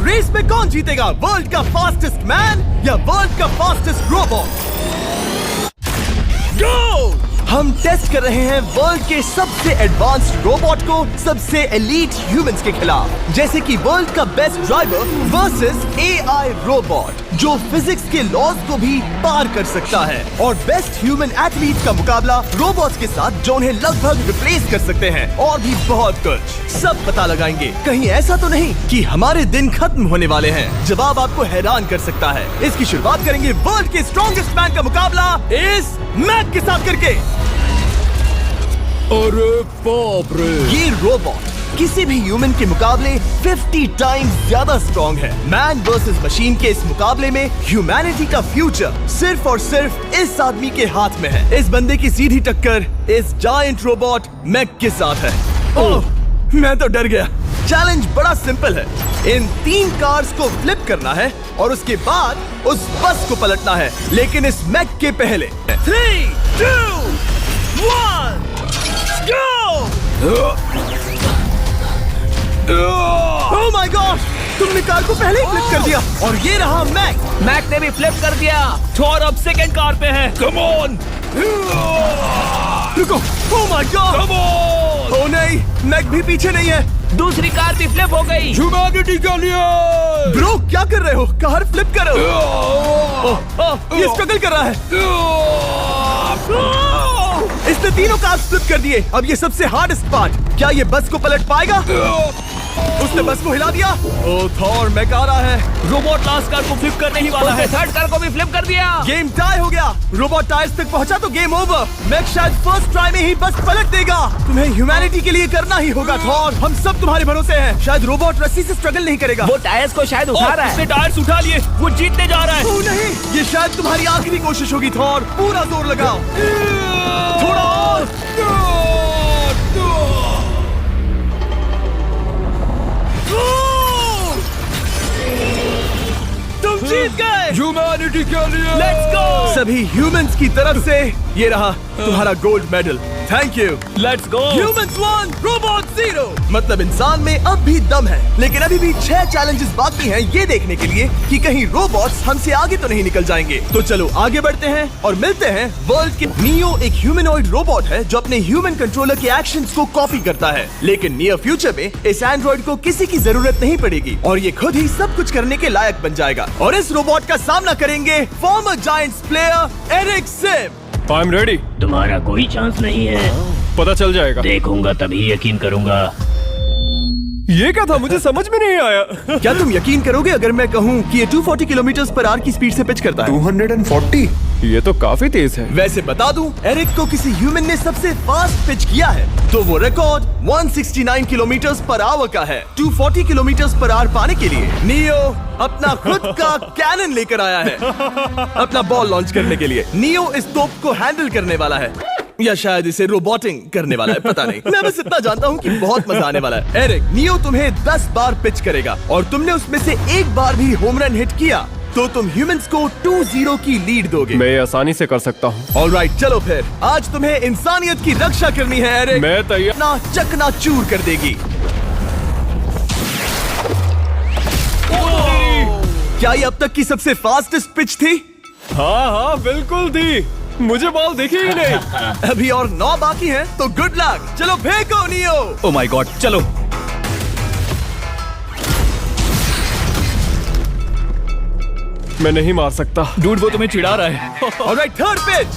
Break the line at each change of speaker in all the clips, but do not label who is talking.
Race में कौन जीतेगा, वर्ल्ड का फास्टेस्ट मैन या वर्ल्ड का फास्टेस्ट रोबोट? गो! हम टेस्ट कर रहे हैं वर्ल्ड के सबसे एडवांस्ड रोबोट को सबसे एलीट ह्यूमंस के खिलाफ, जैसे कि वर्ल्ड का best driver versus AI robot जो फिजिक्स के लॉज को भी पार कर सकता है, और बेस्ट ह्यूमन एथलीट का मुकाबला रोबोट्स के साथ जो उन्हें लगभग रिप्लेस कर सकते हैं, और भी बहुत कुछ। सब पता लगाएंगे, कहीं ऐसा तो नहीं कि हमारे दिन खत्म होने वाले हैं। जवाब आपको हैरान कर सकता है। इसकी शुरुआत करेंगे वर्ल्ड के स्ट्रॉन्गेस्ट मैन का मुकाबला इस मैक के साथ करके।
अरे बाप रे!
ये रोबोट किसी भी ह्यूमन के मुकाबले 50 टाइम्स ज्यादा स्ट्रॉन्ग है। मैन वर्सेस मशीन के इस मुकाबले में ह्यूमैनिटी का फ्यूचर सिर्फ और सिर्फ इस आदमी के हाथ में है। इस बंदे की सीधी टक्कर इस जायंट रोबोट मैक के साथ है। ओह, मैं तो डर गया। चैलेंज बड़ा सिंपल है। इन 3 कार्स को फ्लिप करना है और उसके बाद उस बस को पलटना है, लेकिन इस मैक के पहले 3, 2, 1 go! Oh my God! तुमने कार को पहले ही फ्लिप कर दिया, और ये रहा मैक।
मैक ने भी फ्लिप कर दिया। थॉर अब सेकंड कार पे है।
Come on!
रुको! Oh my God!
Come on!
Oh नहीं, मैक भी पीछे नहीं है।
दूसरी कार भी फ्लिप हो गई।
ह्यूमैनिटी के लिए!
ब्रो, क्या कर रहे हो? कार फ्लिप करो। ये स्ट्रगल कर रहा है। इसने तीनों कार फ्लिप कर दिए। अब ये सबसे हार्डेस्ट पार्ट, क्या ये बस को पलट पाएगा? उसने बस को हिला दिया। ओह थॉर, मैक आ रहा है।
रोबोट लास्ट कार को फ्लिप करने ही वाला है। थर्ड कार को भी फ्लिप कर दिया।
गेम टाई हो गया। रोबोट टायर्स तक पहुंचा तो गेम ओवर। मैक शायद फर्स्ट ट्राई में ही बस पलट देगा। तुम्हें ह्यूमैनिटी के लिए करना ही होगा थॉर। हम सब तुम्हारे भरोसे हैं। शायद रोबोट रस्सी से स्ट्रगल नहीं करेगा।
वो टायर्स को शायद उठा रहा है।
उसने टायर्स उठा लिए। वो जीतने जा रहा है।
ओह नहीं, ये शायद तुम्हारी आखिरी कोशिश होगी थॉर। पूरा जोर लगाओ। थोड़ा और। तुम जीत गए।
ह्यूमैनिटी के लिए!
Let's go!
सभी ह्यूमंस की तरफ से ये रहा तुम्हारा gold medal. Thank you.
Let's go!
Humans 1, robot 0। मतलब इंसान में अब भी दम है, लेकिन अभी भी 6 चैलेंजेस बाकी हैं ये देखने के लिए कि कहीं रोबोट्स हमसे आगे तो नहीं निकल जाएंगे। तो चलो आगे बढ़ते हैं और मिलते हैं वर्ल्ड के नियो। एक ह्यूमनॉइड रोबोट है जो अपने ह्यूमन कंट्रोलर के एक्शंस को कॉपी करता है, लेकिन नियर फ्यूचर में इस एंड्रॉइड को किसी की जरूरत नहीं पड़ेगी और ये खुद ही सब कुछ करने के लायक बन जाएगा। और इस रोबोट का सामना करेंगे former Giants player Eric Sim.
I am ready.
तुम्हारा कोई चांस नहीं है।
पता चल जाएगा।
देखूंगा तभी यकीन करूंगा।
ये क्या था, मुझे समझ में नहीं आया।
क्या तुम यकीन करोगे अगर मैं कहूँ कि ये 240 किलोमीटर पर आवर की स्पीड से पिच करता है?
240? ये तो काफी तेज है।
वैसे बता दूं, एरिक को किसी ह्यूमन ने सबसे फास्ट पिच किया है तो वो रिकॉर्ड 169 किलोमीटर पर आवर का है। 240 किलोमीटर पर आवर पाने के लिए नियो अपना खुद का कैनन लेकर आया है अपना बॉल लॉन्च करने के लिए। नियो इस तोप को हैंडल करने वाला है, या शायद इसे रोबोटिंग करने वाला है, पता नहीं। मैं बस इतना जानता हूँ कि बहुत मजा आने वाला है। एरिक, नियो तुम्हें 10 बार पिच करेगा और तुमने उसमें से एक बार भी होम रन हिट किया तो तुम ह्यूमंस को 2-0 की लीड दोगे।
मैं ये आसानी से कर सकता हूँ।
ऑलराइट, चलो फिर आज तुम्हें इंसानियत की रक्षा करनी है एरिक।
मैं तैयार।
ना चकनाचूर कर देगी। क्या ये अब तक की सबसे फास्टेस्ट पिच थी?
हाँ हाँ बिल्कुल थी। मुझे बॉल दिखी ही नहीं।
अभी और 9 बाकी हैं, तो गुड लक। चलो फेंको नियो।
ओह माय गॉड, चलो। मैं नहीं मार सकता।
डूड, वो तुम्हें चिढ़ा रहा है।
Alright, third pitch.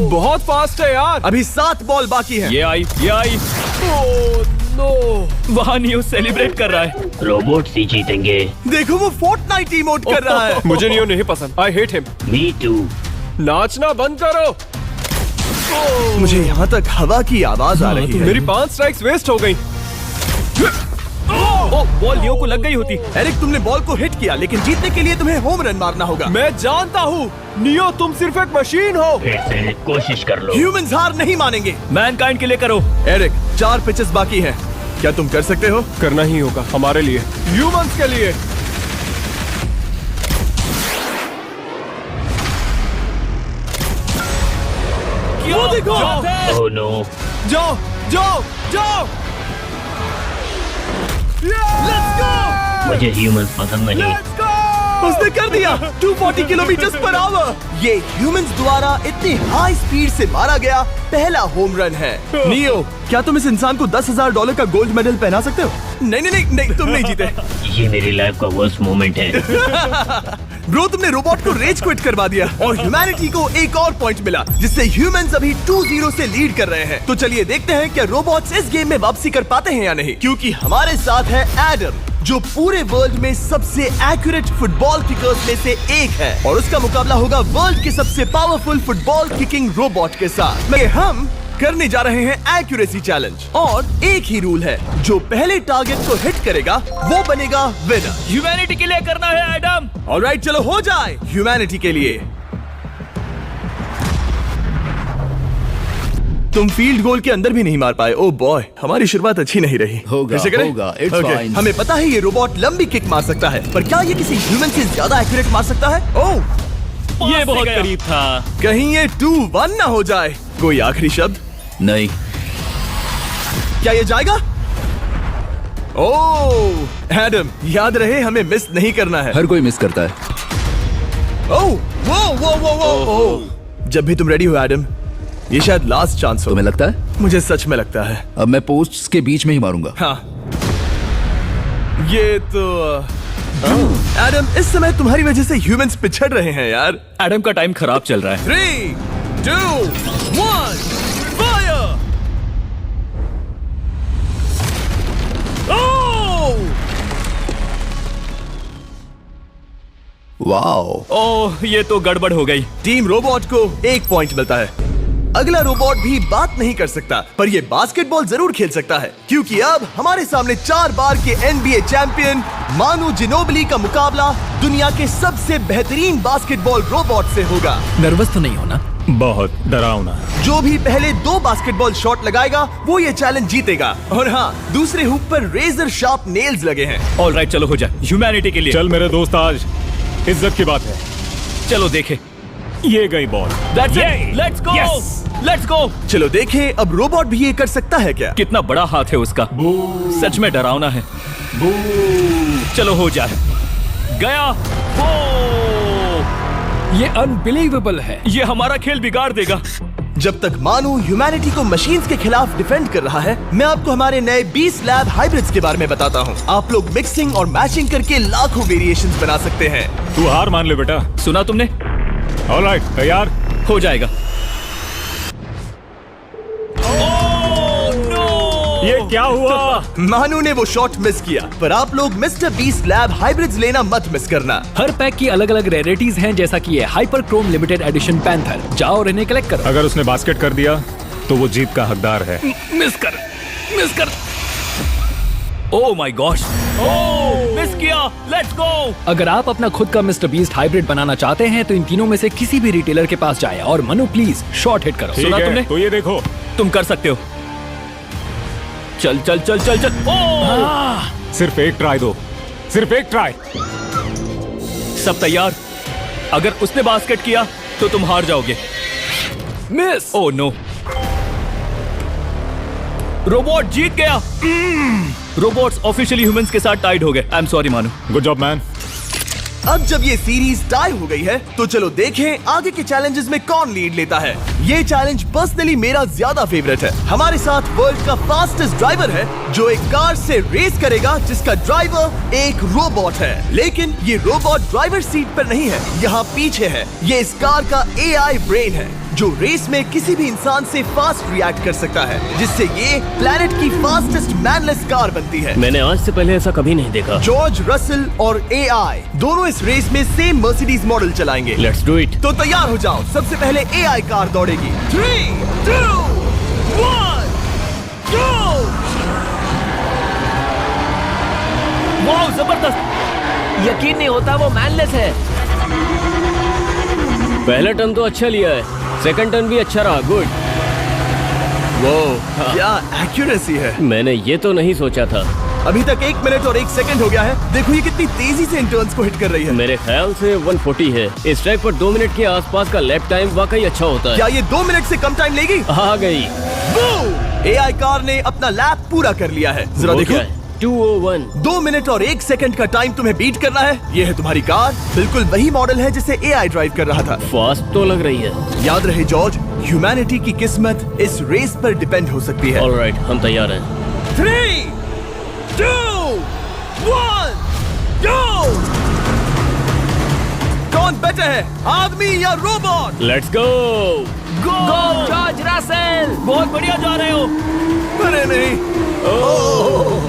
बहुत फास्ट है यार।
अभी 7 बॉल बाकी हैं।
ये आई। Oh no!
वहाँ नियो सेलिब्रेट कर रहा है।
रोबोट्स ही जीतेंगे।
देखो वो फोर्टनाइट इमोट कर रहा है।
मुझे नियो नहीं पसंद। I hate him.
Me too.
नाचना बंद करो।
मुझे यहाँ तक हवा की आवाज आ रही है।
मेरी 5 स्ट्राइक्स वेस्ट हो गई।
ओह, बॉल नियो को लग गई होती।
एरिक, तुमने बॉल को हिट किया, लेकिन जीतने के लिए तुम्हें होम रन मारना होगा।
मैं जानता हूँ नियो, तुम सिर्फ एक मशीन हो।
फिर से कोशिश कर लो।
ह्यूमंस हार नहीं मानेंगे।
मैनकाइंड के लिए करो।
एरिक, 4 पिचेस बाकी हैं। क्या तुम कर सकते हो?
करना ही होगा हमारे लिए, ह्यूमंस के लिए।
वो देखो।
Oh no.
जाओ जाओ जाओ।
Let's go.
मुझे ह्यूमंस पसंद नहीं।
उसने कर दिया 240 किलोमीटर पर आवर। ये ह्यूमंस द्वारा इतनी हाई स्पीड से मारा गया पहला होम रन है। नियो, क्या तुम इस इंसान को $10,000 का गोल्ड मेडल पहना सकते हो? नहीं, तुम नहीं जीते।
ये मेरी लाइफ का वर्स्ट मोमेंट है।
ब्रो, तुमने रोबोट को रेज क्विट करवा दिया और ह्यूमैनिटी को एक और पॉइंट मिला, जिससे ह्यूमंस अभी 2-0 से लीड कर रहे हैं। तो चलिए देखते हैं क्या रोबोट्स इस गेम में वापसी कर पाते हैं या नहीं, क्योंकि हमारे साथ है एडम, जो पूरे वर्ल्ड में सबसे एक्यूरेट फुटबॉल किकर्स में से एक है, और उसका मुकाबला होगा वर्ल्ड के सबसे पावरफुल फुटबॉल किकिंग रोबोट के साथ। मैं हम करने जा रहे हैं एक्यूरेसी चैलेंज, और एक ही रूल है, जो पहले टारगेट को हिट करेगा वो बनेगा विनर।
ह्यूमैनिटी के लिए करना है एडम।
ऑलराइट, चलो हो जाए ह्यूमैनिटी के लिए। तुम फील्ड गोल के अंदर भी नहीं मार पाए। ओ बॉय, हमारी शुरुआत अच्छी नहीं रही।
होगा,
फिर से करें?
होगा, it's
Okay,
fine.
हमें पता है ये रोबोट लंबी किक मार सकता है, पर क्या ये किसी ह्यूमन से ज्यादा एक्यूरेट मार सकता है? ओह,
ये बहुत करीब था।
कहीं ये 2-1 ना हो जाए। कोई आखिरी शब्द?
नहीं।
क्या ये जाएगा? ओह एडम, याद रहे हमें मिस नहीं करना है।
हर कोई मिस करता है।
ओह, वो। जब भी तुम रेडी हो एडम, ये शायद लास्ट चांस हो।
तुम्हें लगता है?
मुझे सच में लगता है।
अब मैं पोस्ट्स के बीच में ही मारूंगा।
हाँ, ये तो एडम, इस समय तुम्हारी वजह से ह्यूमंस पिछड़ रहे हैं यार।
एडम का टाइम खराब चल रहा है।
3, 2, 1, फायर!
वाओ।
ओह, ये तो गड़बड़ हो गई।
टीम रोबोट को 1 पॉइंट मिलता है। अगला रोबोट भी बात नहीं कर सकता, पर ये बास्केटबॉल जरूर खेल सकता है, क्योंकि अब हमारे सामने 4 बार के NBA चैंपियन मानू जिनोबिली का मुकाबला दुनिया के सबसे बेहतरीन बास्केटबॉल रोबोट से होगा।
नर्वस तो नहीं होना? बहुत डरावना।
जो भी पहले 2 बास्केटबॉल शॉट लगाएगा वो ये चैलेंज जीतेगा। और हाँ, दूसरे हुक पर रेजर शार्प नेल्स लगे हैं।
ऑलराइट, चलो हो जाए ह्यूमैनिटी के लिए।
चल मेरे दोस्त, आज इज्जत की बात है।
चलो देखे।
ये गई ball.
That's it. Let's go.
Yes.
Let's go.
चलो देखें अब रोबोट भी ये कर सकता है क्या?
कितना बड़ा हाथ है उसका। सच में डरावना है। चलो हो जाए। गया। वो
ये अनबिलीवेबल है।
ये हमारा खेल बिगाड़ देगा।
जब तक मानू ह्यूमैनिटी को मशीन्स के खिलाफ डिफेंड कर रहा है, मैं आपको हमारे नए 20 लैब हाइब्रिड्स के बारे में बताता हूँ। आप लोग मिक्सिंग और मैचिंग करके लाखों वेरिएशंस बना सकते हैं।
तू हार मान ले बेटा।
सुना तुमने?
ऑलराइट, तैयार?
हो जाएगा।
ये क्या हुआ?
मानू ने वो शॉट मिस किया, पर आप लोग मिस्टर 20 लैब हाइब्रिड्स लेना मत मिस करना।
हर पैक की अलग अलग रेयरिटीज हैं, जैसा कि ये hyper Chrome limited edition panther. जाओ और इन्हें कलेक्ट करो।
अगर उसने बास्केट कर दिया तो वो जीत का हकदार है।
मिस कर। Oh my gosh. Oh, miss किया। Let's go.
अगर आप अपना खुद का मिस्टर बीस्ट हाइब्रिड बनाना चाहते हैं तो इन तीनों में से किसी भी रिटेलर के पास जाएं और मनु प्लीज शॉट हिट करो।
ठीक
सुना
है,
तुमने?
तो ये देखो।
तुम कर सकते हो। चल। ओह!
सिर्फ एक ट्राई दो, सिर्फ एक ट्राई।
सब तैयार? अगर उसने बास्केट किया तो तुम हार जाओगे।
मिस।
ओह नो, रोबोट जीत गया। रोबोट्स ऑफिशियली ह्यूमंस के साथ टाइड हो गए। आई एम सॉरी मानू।
Good job man.
अब जब ये सीरीज टाई हो गई है, तो चलो देखें आगे के चैलेंजेस में कौन लीड लेता है। ये चैलेंज पर्सनली मेरा ज्यादा फेवरेट है। हमारे साथ वर्ल्ड का फास्टेस्ट ड्राइवर है, जो एक कार से रेस करेगा जिसका ड्राइवर एक रोबोट है। लेकिन ये रोबोट ड्राइवर सीट पर नहीं है, यहाँ पीछे है। ये इस कार का AI ब्रेन है, जो रेस में किसी भी इंसान से फास्ट रिएक्ट कर सकता है, जिससे ये प्लेनेट की फास्टेस्ट मैनलेस कार बनती है।
मैंने आज से पहले ऐसा कभी नहीं देखा।
जॉर्ज रसल और AI दोनों इस रेस में सेम मर्सिडीज मॉडल चलाएंगे।
Let's do it.
तो तैयार हो जाओ, सबसे पहले AI कार दौड़ेगी। 3, 2, 1, go!
वाह, जबरदस्त। यकीन नहीं होता वो मैनलेस है।
पहला टर्न तो अच्छा लिया है, सेकंड टर्न भी अच्छा रहा। गुड।
वो क्या एक्यूरेसी है।
मैंने ये तो नहीं सोचा था।
अभी तक 1 मिनट और 1 सेकंड हो गया है। देखो ये कितनी तेजी से इन टर्न्स को हिट कर रही है।
मेरे ख्याल से 140 है। इस ट्रैक पर 2 मिनट के आसपास का लैप टाइम वाकई अच्छा होता है।
क्या ये 2 मिनट से कम टाइम लेगी?
आ गई।
AI कार ने अपना लैप पूरा कर लिया है। जरा
वो
देखो।
क्या है? 2:01।
2 मिनट और 1 सेकंड का टाइम तुम्हें बीट करना है। ये है तुम्हारी कार, बिल्कुल वही मॉडल है जिसे AI ड्राइव कर रहा था।
फास्ट तो लग रही है।
याद रहे जॉर्ज, ह्यूमैनिटी की किस्मत इस रेस पर डिपेंड हो सकती है।
ऑलराइट, हम तैयार हैं।
3, 2, 1, go! कौन बेटर है, आदमी या robot?
Let's go.
Go George Russell, बहुत बढ़िया जा रहे हो।
अरे नहीं,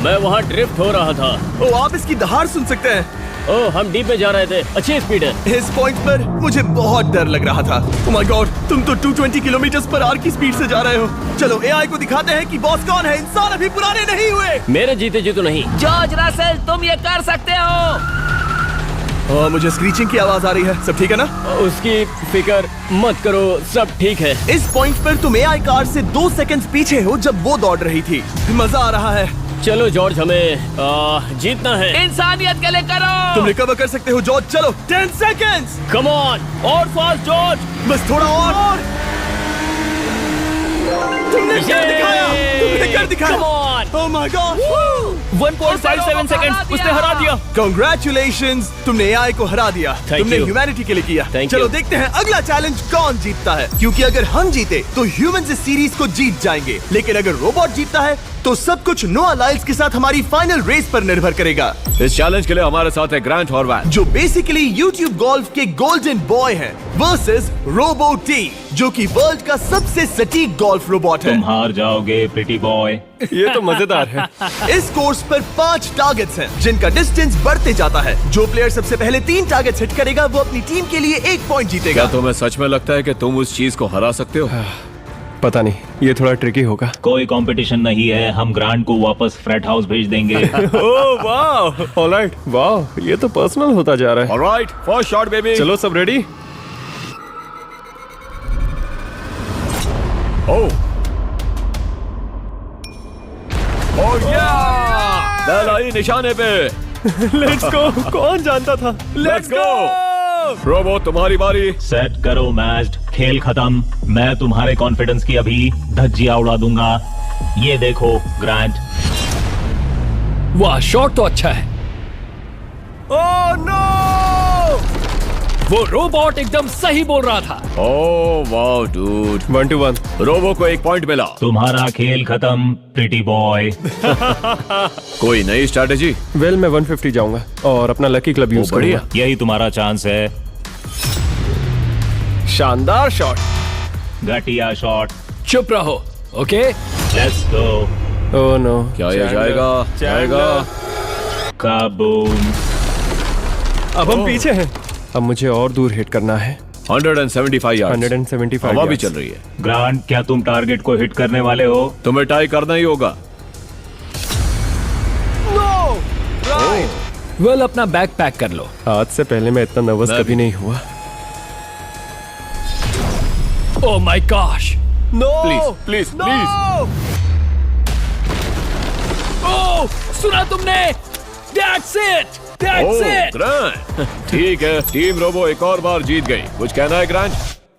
मैं वहाँ ड्रिफ्ट हो रहा था।
ओ आप इसकी दहाड़ सुन सकते हैं।
ओह, हम डीप में जा रहे थे। अच्छी स्पीड है।
इस पॉइंट पर मुझे बहुत डर लग रहा था। ओह माय गॉड, तुम तो 220 किलोमीटर पर आवर की स्पीड से जा रहे हो। चलो AI को दिखाते हैं कि बॉस कौन है। इंसान अभी पुराने नहीं हुए।
मेरे जीते जी तो नहीं।
जॉर्ज रसेल, तुम ये कर सकते हो।
मुझे स्क्रीचिंग की आवाज आ रही है। सब ठीक है ना?
उसकी फिक्र मत करो, सब ठीक है।
इस पॉइंट पर तुम AI कार से 2 सेकंड पीछे हो जब वो दौड़ रही थी। मजा आ रहा है।
चलो जॉर्ज, हमें जीतना है।
इंसानियत के लिए करो।
तुम रिकवर कर सकते हो जॉर्ज। चलो 10 सेकंड्स।
कम ऑन, और फास्ट जॉर्ज।
बस थोड़ा और। तुमने कर दिखाया। तुमने कर दिखाया।
Come on.
Oh my God.
1.57 second, उसने हरा दिया।
Congratulations, तुमने AI को हरा दिया।
Thank
तुमने
you.
ह्यूमैनिटी के लिए किया।
Thank
चलो
you.
देखते हैं अगला चैलेंज कौन जीतता है। क्योंकि अगर हम जीते तो ह्यूमंस इस सीरीज को जीत जाएंगे, लेकिन अगर रोबोट जीतता है तो सब कुछ नोआ लाइल्स के साथ हमारी फाइनल रेस पर निर्भर करेगा।
इस चैलेंज के लिए हमारे साथ है ग्रांट हॉर्वैट,
जो बेसिकली YouTube गोल्फ के गोल्डन बॉय हैं, वर्सेस रोबो टी, जो कि वर्ल्ड का सबसे सटीक गोल्फ रोबोट है।
हार जाओगे प्रिटी बॉय।
ये तो मजेदार है।
इस कोर्स पर 5 टारगेट्स हैं, जिनका डिस्टेंस बढ़ते जाता है। जो प्लेयर सबसे पहले 3 टारगेट्स हिट करेगा वो अपनी टीम के लिए 1 पॉइंट जीतेगा।
क्या तुम्हें सच में लगता है कि तुम उस चीज को हरा सकते हो?
पता नहीं, ये थोड़ा ट्रिकी होगा।
कोई कंपटीशन नहीं है, हम ग्रांट को वापस फ्रेट हाउस भेज देंगे।
ओह वाह, ऑलराइट, वाह, ये तो पर्सनल होता जा रहा है।
Alright, first shot baby.
चलो सब रेडी?
ओह या, बैल आई निशाने पे।
Let's go. कौन जानता था?
Let's go. रोबो, तुम्हारी बारी।
सेट करो मैच, खेल खत्म। मैं तुम्हारे कॉन्फिडेंस की अभी धज्जियां उड़ा दूंगा। ये देखो ग्रांट।
वाह, शॉट तो अच्छा है।
Oh no!
वो रोबोट एकदम सही बोल रहा था।
Oh wow dude.
1 to 1।
Robo को 1 पॉइंट मिला।
तुम्हारा खेल खत्म प्रिटी बॉय।
कोई नई स्ट्रैटेजी?
वेल, मैं 150 जाऊंगा और अपना लकी क्लब यूज
बढ़िया।
करूंगा।
यही तुम्हारा चांस है।
शानदार शॉट।
घटिया शॉट।
चुप रहो, okay?
Let's go.
Oh no.
क्या ये जाएगा?
काबूम।
अब हम पीछे हैं। अब मुझे और दूर हिट करना है।
175 यार्ड्स।
175
हवा भी
yards।
चल रही है।
ग्रांट, क्या तुम टारगेट को हिट करने वाले हो?
तुम्हें टाई करना ही होगा।
वेल, अपना बैग पैक कर लो।
आज से पहले मैं इतना नर्वस
मैं
कभी
भी।
नहीं हुआ।
Oh my gosh.
No please please.
Oh, सुना तुमने? That's it. That's it.
Grant, ठीक है, टीम रोबो एक और बार जीत गई। कुछ कहना है ग्रांट?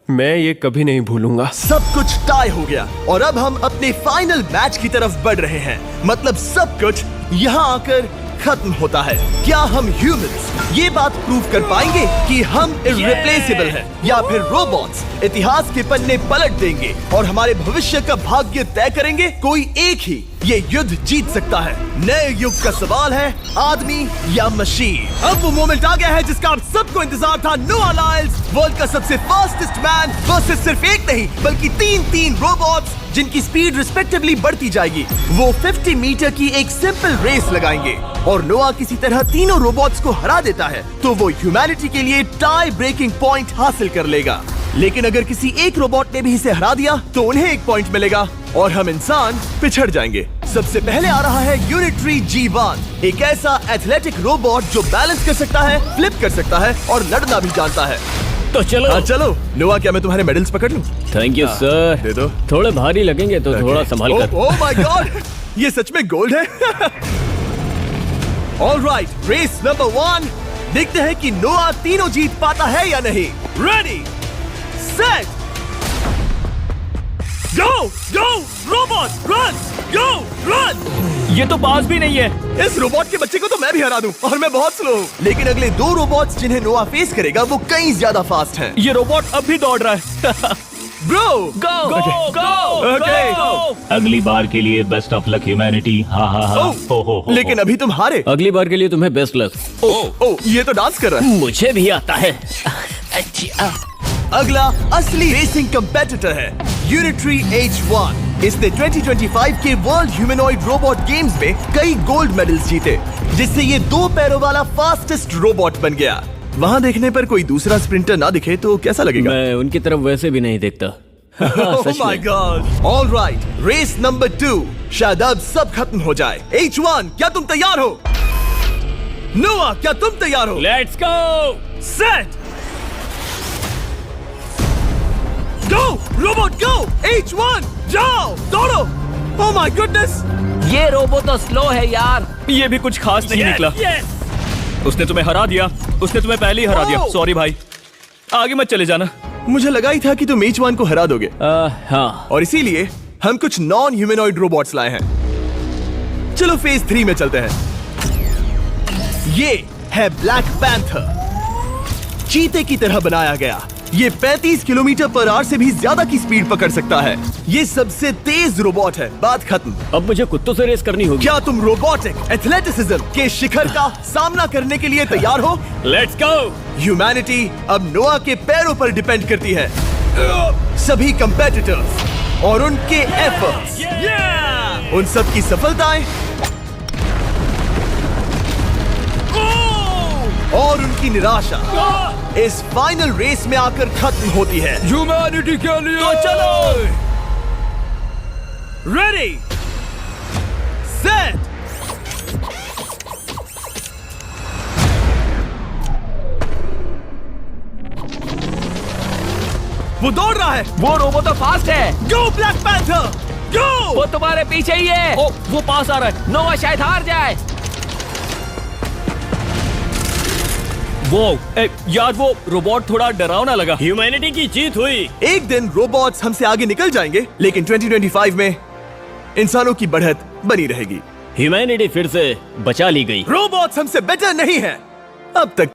मैं ये कभी नहीं भूलूंगा।
सब कुछ टाई हो गया और अब हम अपने फाइनल मैच की तरफ बढ़ रहे हैं। मतलब सब कुछ यहाँ आकर खत्म होता है। क्या हम ह्यूमंस ये बात प्रूव कर पाएंगे कि हम इररिप्लेसेबल हैं, या फिर रोबोट्स इतिहास के पन्ने पलट देंगे और हमारे भविष्य का भाग्य तय करेंगे? कोई एक ही ये युद्ध जीत सकता है। नए युग का सवाल है, आदमी या मशीन। अब वो मोमेंट आ गया है जिसका आप सबको इंतजार था। नोआ लाइल्स, वर्ल्ड का सबसे फास्टेस्ट मैन वर्सेस सिर्फ एक नहीं बल्कि 3 रोबोट्स जिनकी स्पीड रिस्पेक्टिवली बढ़ती जाएगी। वो 50 मीटर की एक सिंपल रेस लगाएंगे और नोआ किसी तरह तीनों रोबोट्स को हरा देता है तो वो ह्यूमैनिटी के लिए टाई ब्रेकिंग पॉइंट हासिल कर लेगा। लेकिन अगर किसी एक रोबोट ने भी इसे हरा दिया तो उन्हें 1 पॉइंट मिलेगा और हम इंसान पिछड़ जाएंगे। सबसे पहले आ रहा है यूनिट्री G1, एक ऐसा एथलेटिक रोबोट जो बैलेंस कर सकता है, फ्लिप कर सकता है और लड़ना भी जानता है।
तो चलो।
हाँ चलो। नोआ, क्या मैं तुम्हारे मेडल्स पकड़ लूं?
Thank you sir.
दे दो।
थोड़े भारी लगेंगे तो थोड़ा संभाल कर।
ओह माय गॉड, ये सच में गोल्ड है। ऑलराइट, रेस नंबर 1, देखते हैं कि नोआ तीनों जीत पाता है या नहीं। रेडी, सेट, गो, गो, रोबोट, रन, गो, रन।
ये तो पास भी नहीं है।
इस रोबोट के बच्चे को तो मैं भी हरा दूं और मैं बहुत स्लो हूँ। लेकिन अगले 2 रोबोट्स जिन्हें नोआ फेस करेगा वो कई ज्यादा फास्ट हैं।
ये रोबोट अब भी दौड़ रहा है।
ब्रो
गो गो गो
Okay.
अगली बार के लिए बेस्ट ऑफ लक ह्यूमैनिटी। हाँ हाँ हाँ। हो।
लेकिन अभी तुम हारे।
अगली बार के लिए तुम्हें बेस्ट लक।
ओ ये तो डांस कर रहा है।
मुझे भी आता है।
अगला असली रेसिंग कंपेटिटर है यूनिट्री H1। इसने 2025 के वर्ल्ड ह्यूमनॉइड रोबोट गेम्स में कई गोल्ड मेडल्स जीते, जिससे ये 2 पैरों वाला फास्टेस्ट रोबोट बन गया। वहाँ देखने पर कोई दूसरा स्प्रिंटर ना दिखे तो कैसा लगेगा?
मैं उनकी तरफ वैसे भी नहीं देखता। सच
माय
में।
गॉड। Alright, race number 2। शायद अब सब खत्म हो जाए। H1 क्या तुम तैयार हो? नोआ क्या तुम तैयार हो?
Let's go.
Set go robot go. H1 जाओ दौड़ो। Oh my goodness.
ये रोबो तो स्लो है यार। ये भी कुछ खास नहीं निकला। उसने तुम्हें हरा दिया। उसने तुम्हें पहले ही हरा दिया।
Oh!
सॉरी भाई, आगे मत चले जाना।
मुझे लगा ही था कि तुम H1 को हरा दोगे
हाँ।
और इसीलिए हम कुछ नॉन ह्यूमनॉइड रोबोट्स लाए हैं। चलो फेज 3 में चलते हैं। ये है ब्लैक पैंथर, चीते की तरह बनाया गया। ये 35 किलोमीटर पर आवर से भी ज्यादा की स्पीड पकड़ सकता है। ये सबसे तेज रोबोट है। बात खत्म।
अब मुझे कुत्तों से रेस करनी होगी।
क्या तुम रोबोटिक एथलेटिसिज्म के शिखर का सामना करने के लिए तैयार हो?
Let's go.
ह्यूमैनिटी अब नोआ के पैरों पर डिपेंड करती है। सभी कंपेटिटर्स और उनके एफर्ट्स, उन सब की सफलताएं और उनकी निराशा इस फाइनल रेस में आकर खत्म होती है।
ह्यूमैनिटी के लिए
तो चलो, रेडी सेट वो दौड़ रहा है।
वो रोबो तो फास्ट है।
गो ब्लैक पैंथर गो।
वो तुम्हारे पीछे ही है। ओ, वो पास आ रहा है। नोआ शायद हार जाए। वो यार, वो रोबोट थोड़ा डरावना लगा।
ह्यूमैनिटी की जीत हुई।
एक दिन रोबोट्स हमसे आगे निकल जाएंगे, लेकिन 2025 में इंसानों की बढ़त बनी रहेगी।
ह्यूमैनिटी फिर से बचा ली गई।
रोबोट्स हमसे बेटर नहीं है। अब तक